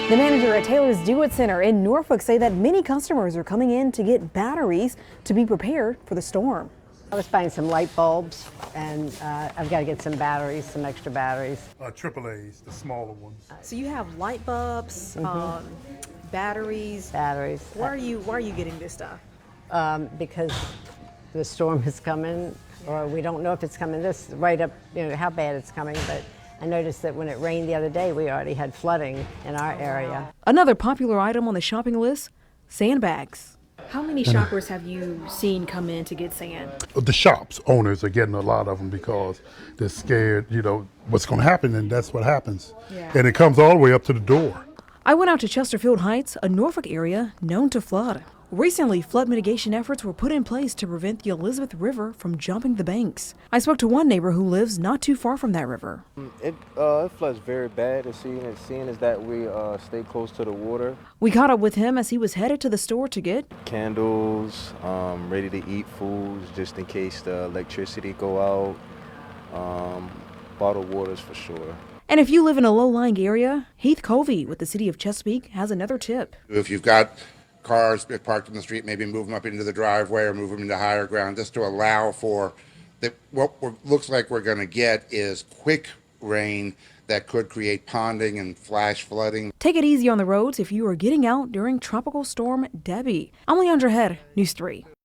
The manager at Taylor's Do-It Center in Norfolk say that many customers are coming in to get batteries to be prepared for the storm. I was buying some light bulbs, and I've got to get some batteries, some extra batteries. AAAs, the smaller ones. So you have light bulbs, batteries. Batteries. Why are you getting this stuff? Because the storm is coming, or we don't know if it's coming this right up, how bad it's coming, but I noticed that when it rained the other day, we already had flooding in our area. Another popular item on the shopping list, sandbags. How many shoppers have you seen come in to get sand? The shops owners are getting a lot of them because they're scared, what's going to happen, and that's what happens. Yeah. And it comes all the way up to the door. I went out to Chesterfield Heights, a Norfolk area known to flood. Recently, flood mitigation efforts were put in place to prevent the Elizabeth River from jumping the banks. I spoke to one neighbor who lives not too far from that river. It floods very bad, seeing as that we stay close to the water. We caught up with him as he was headed to the store to get Candles, ready to eat foods just in case the electricity go out, bottled waters for sure. And if you live in a low-lying area, Heath Covey with the city of Chesapeake has another tip. If you've got cars parked in the street, maybe move them up into the driveway or move them into higher ground just to allow for what looks like we're going to get is quick rain that could create ponding and flash flooding. Take it easy on the roads if you are getting out during Tropical Storm Debby. I'm Leandra Head, News 3.